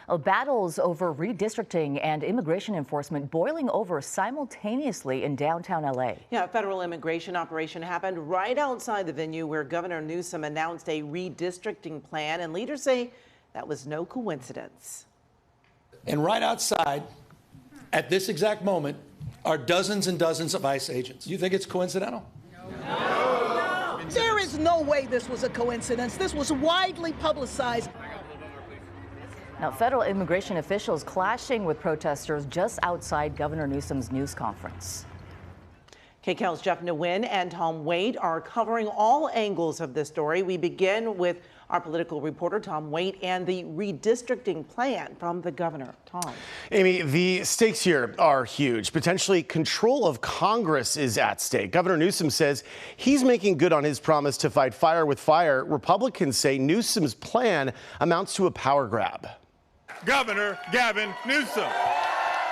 Battles over redistricting and immigration enforcement boiling over simultaneously in downtown LA. Yeah, a federal immigration operation happened right outside the venue where Governor Newsom announced a redistricting plan, and leaders say that was no coincidence. And right outside, at this exact moment, are dozens and dozens of ICE agents. You think it's coincidental? No. There is no way this was a coincidence. This was widely publicized. Now, federal immigration officials clashing with protesters just outside Governor Newsom's news conference. KCAL's Jeff Nguyen and Tom Waite are covering all angles of this story. We begin with our political reporter, Tom Waite, and the redistricting plan from the governor. Tom. Amy, the stakes here are huge. Potentially control of Congress is at stake. Governor Newsom says he's making good on his promise to fight fire with fire. Republicans say Newsom's plan amounts to a power grab. Governor Gavin Newsom.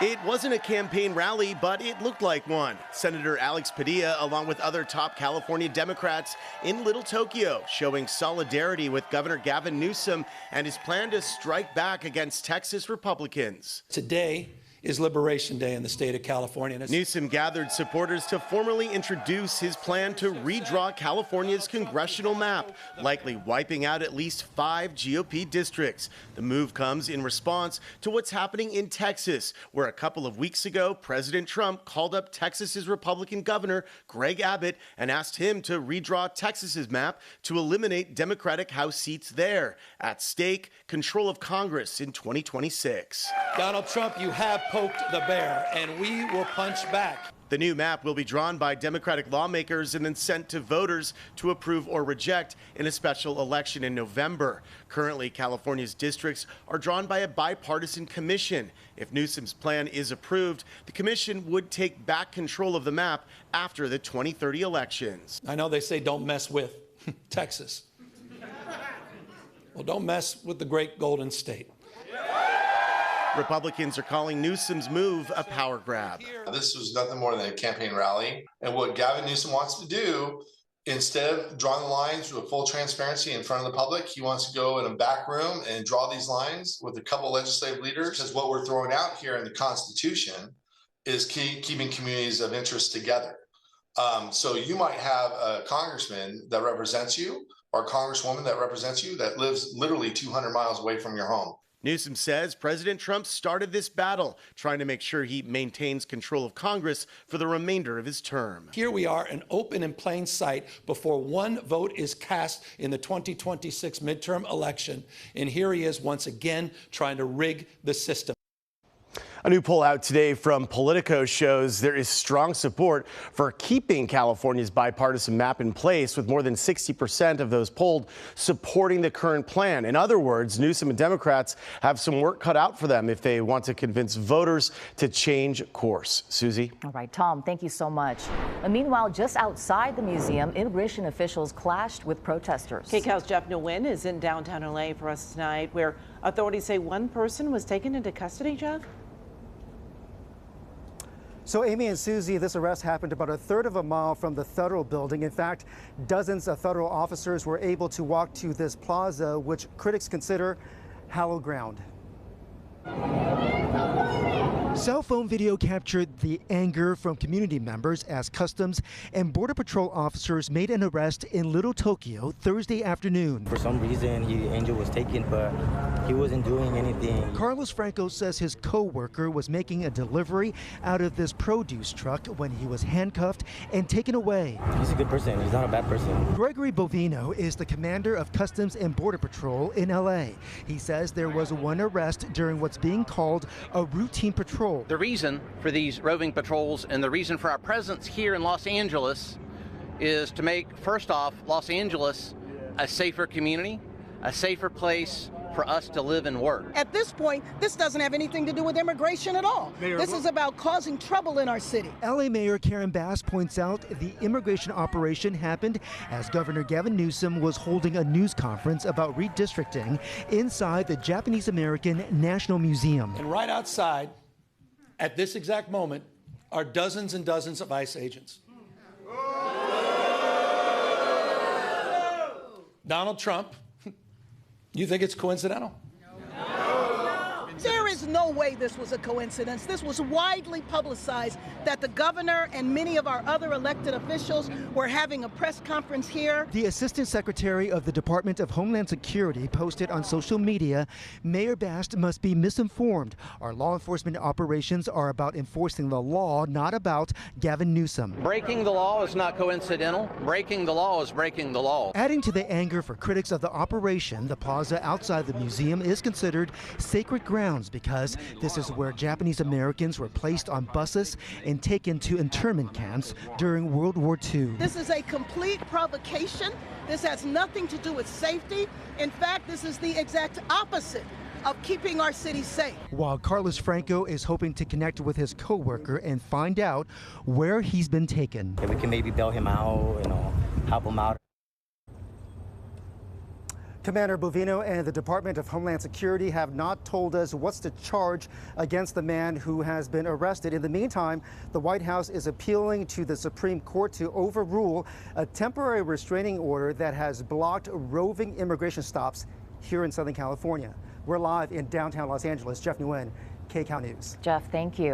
It wasn't a campaign rally, but it looked like one. Senator Alex Padilla, along with other top California Democrats in Little Tokyo, showing solidarity with Governor Gavin Newsom and his plan to strike back against Texas Republicans. Today is Liberation Day in the state of California. Newsom gathered supporters to formally introduce his plan to redraw California's congressional map, likely wiping out at least 5 GOP districts. The move comes in response to what's happening in Texas, where a couple of weeks ago, President Trump called up Texas's Republican governor, Greg Abbott, and asked him to redraw Texas's map to eliminate Democratic House seats there. At stake, control of Congress in 2026. Donald Trump, you have poked the bear, and we will punch back. The new map will be drawn by Democratic lawmakers and then sent to voters to approve or reject in a special election in November. Currently, California's districts are drawn by a bipartisan commission. If Newsom's plan is approved, the commission would take back control of the map after the 2030 elections. I know they say don't mess with Texas. Well, don't mess with the great Golden State. Republicans are calling Newsom's move a power grab. This was nothing more than a campaign rally. And what Gavin Newsom wants to do, instead of drawing the lines with full transparency in front of the public, he wants to go in a back room and draw these lines with a couple legislative leaders. Because what we're throwing out here in the Constitution is keeping communities of interest together. So you might have a congressman that represents you or a congresswoman that represents you that lives literally 200 miles away from your home. Newsom says President Trump started this battle, trying to make sure he maintains control of Congress for the remainder of his term. Here we are in open and plain sight before one vote is cast in the 2026 midterm election. And here he is once again trying to rig the system. A new poll out today from Politico shows there is strong support for keeping California's bipartisan map in place, with more than 60% of those polled supporting the current plan. In other words, Newsom and Democrats have some work cut out for them if they want to convince voters to change course. Susie? All right, Tom, thank you so much. Meanwhile, just outside the museum, immigration officials clashed with protesters. KCAL's Jeff Nguyen is in downtown LA for us tonight, where authorities say one person was taken into custody, Jeff? So, Amy and Susie, this arrest happened about a third of a mile from the federal building. In fact, dozens of federal officers were able to walk to this plaza, which critics consider hallowed ground. Cell phone video captured the anger from community members as Customs and Border Patrol officers made an arrest in Little Tokyo Thursday afternoon. For some reason, Angel was taken, but he wasn't doing anything. Carlos Franco says his co-worker was making a delivery out of this produce truck when he was handcuffed and taken away. He's a good person. He's not a bad person. Gregory Bovino is the commander of Customs and Border Patrol in LA. He says there was one arrest during what's being called a routine patrol. The reason for these roving patrols and the reason for our presence here in Los Angeles is to make, first off, Los Angeles a safer community, a safer place for us to live and work. At this point, this doesn't have anything to do with immigration at all. This is about causing trouble in our city. LA Mayor Karen Bass points out the immigration operation happened as Governor Gavin Newsom was holding a news conference about redistricting inside the Japanese American National Museum. And right outside, at this exact moment, are dozens and dozens of ICE agents. Donald Trump, you think it's coincidental? No. is no way this was a coincidence. This was widely publicized that the governor and many of our other elected officials were having a press conference here. The Assistant Secretary of the Department of Homeland Security posted on social media, Mayor Bast must be misinformed. Our law enforcement operations are about enforcing the law, not about Gavin Newsom. Breaking the law is not coincidental. Breaking the law is breaking the law. Adding to the anger for critics of the operation, the plaza outside the museum is considered sacred grounds because this is where Japanese Americans were placed on buses and taken to internment camps during World War II. This is a complete provocation. This has nothing to do with safety. In fact, this is the exact opposite of keeping our city safe. While Carlos Franco is hoping to connect with his co-worker and find out where he's been taken. If we can maybe bail him out, help him out. Commander Bovino and the Department of Homeland Security have not told us what's the charge against the man who has been arrested. In the meantime, the White House is appealing to the Supreme Court to overrule a temporary restraining order that has blocked roving immigration stops here in Southern California. We're live in downtown Los Angeles. Jeff Nguyen, KCAL News. Jeff, thank you.